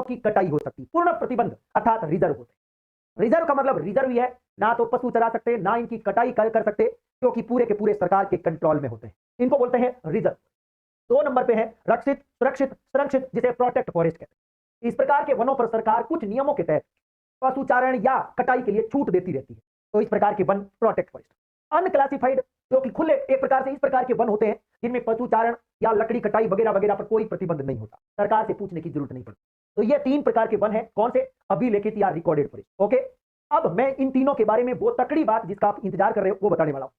की कटाई हो सकती, पूर्ण प्रतिबंध अर्थात रिजर्व होते। रिजर्व का मतलब रिजर्व ही है, ना तो पशु चरा सकते ना इनकी कटाई कर सकते, क्योंकि पूरे के पूरे सरकार के कंट्रोल में होते हैं, इनको बोलते हैं रिजर्व। 2 नंबर पे है रक्षित सुरक्षित संरक्षित, जिसे प्रोटेक्ट फॉरेस्ट कहते हैं। इस प्रकार के वनों पर सरकार कुछ नियमों के तहत पशुचारण या कटाई के लिए छूट देती रहती है, तो इस प्रकार के वन प्रोटेक्ट फॉरेस्ट। अनक्लासिफाइड जो कि खुले, एक प्रकार से इस प्रकार के वन होते हैं जिनमें पशुचारण या लकड़ी कटाई वगैरह वगैरह पर कोई प्रतिबंध नहीं होता, सरकार से पूछने की जरूरत नहीं पड़ती। तो ये 3 प्रकार के वन है, कौन से? अभिलेखित या रिकॉर्डेड फॉरेस्ट। ओके, अब मैं इन तीनों के बारे में वो तकड़ी बात जिसका आप इंतजार कर रहे हो वो बताने वाला हूं।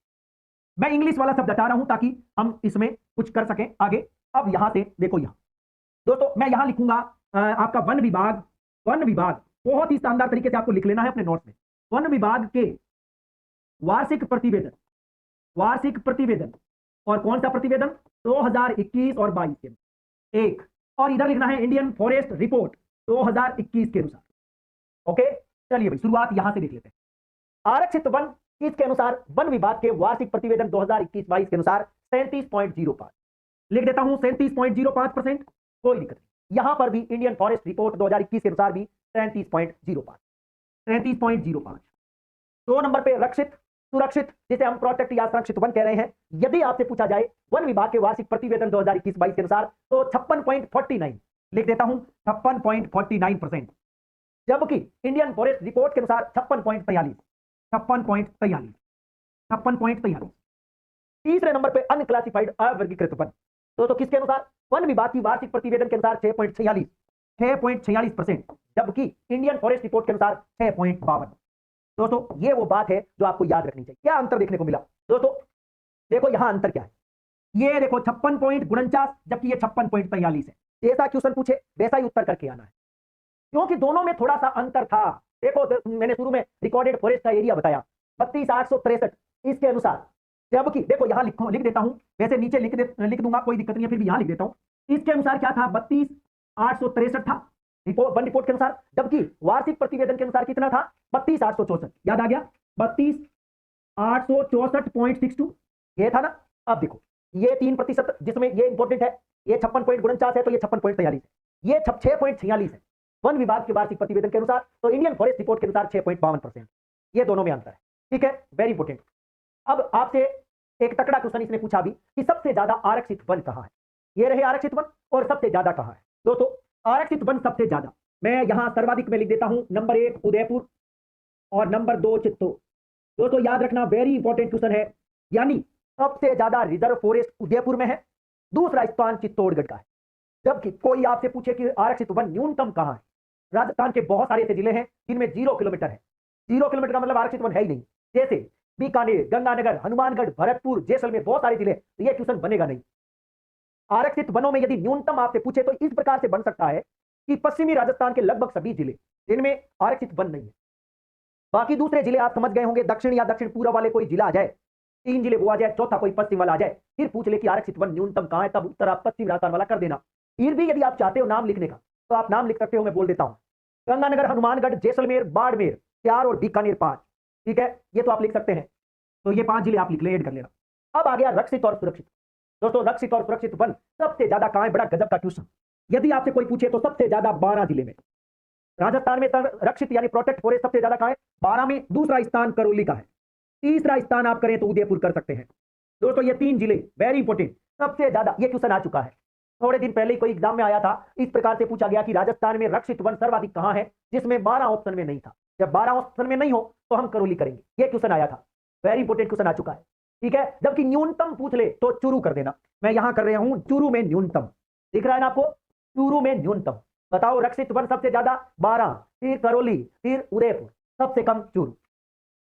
मैं इंग्लिश वाला शब्द हटा रहा हूं ताकि हम इसमें कुछ कर सकें आगे। अब यहां से देखो, यहां दोस्तों मैं यहां लिखूंगा आपका वन विभाग। वन विभाग बहुत ही शानदार तरीके से आपको लिख लेना है अपने नोट्स में। वन विभाग के वार्षिक प्रतिवेदन, वार्षिक प्रतिवेदन, और कौन सा प्रतिवेदन? 2021 और 22 के एक, और इधर लिखना है इंडियन फॉरेस्ट रिपोर्ट 2021 के अनुसार। ओके, चलिए भाई शुरुआत यहां से देख लेते हैं। आरक्षित वन, इसके अनुसार वन विभाग के वार्षिक प्रतिवेदन 2021-22 के अनुसार 37.05 लिख देता हूं, 37.05%, कोई दिक्कत नहीं। यहां पर भी इंडियन फॉरेस्ट रिपोर्ट 2021 के अनुसार भी 37.05, 37.05। 2 नंबर पे रक्षित सुरक्षित, जिसे हम प्रोटेक्ट या संरक्षित वन कह रहे हैं। यदि आपसे पूछा जाए वन विभाग के वार्षिक प्रतिवेदन 2021-22 के अनुसार तो 56.49 लिख देता हूं, 56.49%, जबकि इंडियन फॉरेस्ट रिपोर्ट के अनुसार 56.43, 56.43, 56.43। तीसरे नंबर पे अनक्लासिफाइड अवर्गीकृत वन, तो किसके अनुसार? वन विभाग की वार्षिक प्रतिवेदन के अनुसार 6.46, 6.46%, जबकि इंडियन फॉरेस्ट रिपोर्ट के अनुसार 6.52। दोस्तों ये वो बात है जो आपको याद रखनी चाहिए। क्या अंतर देखने को मिला दोस्तों? देखो यहां अंतर क्या है, ये देखो 56.49 जबकि ये 56.43 है। जैसा क्वेश्चन पूछे वैसा ही उत्तर करके आना है, क्योंकि दोनों में थोड़ा सा अंतर था। देखो मैंने शुरू में रिकॉर्डेड फॉरेस्ट का एरिया बताया 32,863 इसके अनुसार, जबकि देखो यहां लिख देता हूं, वैसे नीचे लिख दूंगा कोई दिक्कत नहीं है, फिर भी यहां लिख देता हूं। इसके अनुसार क्या था? 32,863 था वन रिपोर्ट के अनुसार, जबकि वार्षिक प्रतिवेदन के अनुसार कितना था? 32,864। याद आ गया? 32,864.62 ये था ना। अब देखो ये 3%, जिसमें ये इंपॉर्टेंट है, ये 56.49 है तो ये 56.43 है, ये 6.46 है वन विभाग के वार्षिक प्रतिवेदन के अनुसार, तो इंडियन फॉरेस्ट रिपोर्ट के अनुसार 6.52%। ये दोनों में अंतर है, ठीक है, वेरी इंपॉर्टेंट। अब आपसे एक तकड़ा क्वेश्चन इसने पूछा भी कि सबसे ज्यादा आरक्षित वन कहां है। ये रहे आरक्षित वन, और सबसे ज्यादा कहां है दोस्तों? आरक्षित वन सबसे ज्यादा मैं यहां सर्वाधिक में लिख देता हूं, नंबर 1 उदयपुर और नंबर 2 चित्तौड़। दोस्तों याद रखना, वेरी इंपॉर्टेंट क्वेश्चन है, यानी सबसे ज्यादा रिजर्व फॉरेस्ट उदयपुर में है, दूसरा स्थान चित्तौड़गढ़ का है। जबकि कोई आपसे पूछे कि आरक्षित वन न्यूनतम कहां है, राजस्थान के बहुत सारे ऐसे जिले हैं जिनमें 0 किलोमीटर है। 0 किलोमीटर का मतलब आरक्षित वन है ही नहीं, जैसे बीकानेर, गंगानगर, हनुमानगढ़, भरतपुर, जैसलमेर, बहुत सारे जिले, तो यह क्वेश्चन बनेगा नहीं। आरक्षित वनों में यदि न्यूनतम आपसे पूछे तो इस प्रकार से बन सकता है कि पश्चिमी राजस्थान के लगभग सभी जिले जिनमें आरक्षित वन नहीं है, बाकी दूसरे जिले आप समझ गए होंगे, दक्षिण या दक्षिण पूर्व वाले कोई जिला आ जाए, 3 जिले वो आ जाए, चौथा कोई पश्चिम वाला आ जाए, फिर पूछ ले कि आरक्षित वन न्यूनतम कहां है, तब उत्तर आप पश्चिम राजस्थान वाला कर देना। फिर भी यदि आप चाहते हो नाम लिखने का तो आप नाम लिख सकते हो, मैं बोल देता हूं, गंगानगर, हनुमानगढ़, जैसलमेर, बाड़मेर 4 और बीकानेर 5, ठीक है, ये तो आप लिख सकते हैं। तो ये 5 जिले आप लिख ले, ऐड कर लेना। अब आ गया रक्षित और सुरक्षित। दोस्तों रक्षित और सुरक्षित वन सबसे ज्यादा कहां है? बड़ा गजब का क्वेश्चन। यदि आपसे कोई पूछे तो सबसे ज्यादा 12 जिले में, राजस्थान में रक्षित यानी प्रोटेक्ट फॉरेस्ट सबसे ज्यादा कहां है? 12 में। दूसरा स्थान करौली का है, तीसरा स्थान आप करें तो उदयपुर कर सकते हैं। दोस्तों ये 3 जिले वेरी इंपॉर्टेंट, सबसे ज्यादा। ये क्वेश्चन आ चुका है, थोड़े दिन पहले कोई एग्जाम में आया था, इस प्रकार से पूछा गया कि राजस्थान में रक्षित वन सर्वाधिक कहां है, जिसमें 12 ऑप्शन में नहीं था। जब 12 ऑप्शन में नहीं हो तो हम करौली करेंगे, ये क्वेश्चन आया था, वेरी इंपॉर्टेंट क्वेश्चन आ चुका है, ठीक है। जबकि न्यूनतम पूछ ले तो चूरू कर देना, मैं यहां कर रहा हूं चूरू में न्यूनतम, दिख रहा है ना आपको, चूरू में न्यूनतम। बताओ रक्षित वन सबसे ज्यादा 12, फिर करौली, फिर उदयपुर, सबसे कम चूरू।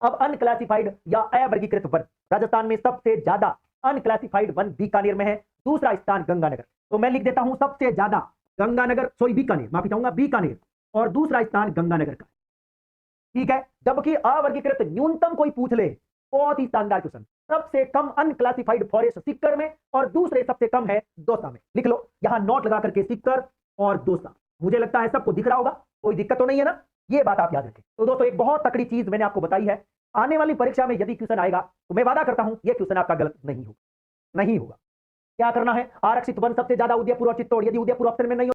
अब अनक्लासिफाइड या अवर्गीकृत वन, राजस्थान में सबसे ज्यादा अनक्लासिफाइड वन बीकानेर में है, दूसरा स्थान गंगानगर। तो मैं लिख देता हूं सबसे ज्यादा गंगानगर, सॉरी बीकानेर, माफी चाहूंगा, बीकानेर, और दूसरा स्थान गंगानगर का, ठीक है। जबकि अवर्गीकृत न्यूनतम कोई पूछ ले, बहुत ही शानदार क्वेश्चन, सबसे कम अनक्लासिफाइड फॉरेस्ट सीकर में और दूसरे सबसे कम है दौसा में। लिख लो यहां नोट लगा करके, सीकर और दौसा। मुझे लगता है सबको दिख रहा होगा, कोई दिक्कत तो नहीं है ना, ये बात आप याद रखें। तो दोस्तों एक बहुत तकड़ी चीज मैंने आपको बताई है, आने वाली परीक्षा में यदि क्वेश्चन आएगा तो मैं वादा करता हूं ये क्वेश्चन आपका गलत नहीं होगा, नहीं होगा। क्या करना है? आरक्षित वन सबसे ज्यादा उदयपुर और चित्तौड़, यदि उदयपुर ऑप्शन में नहीं हो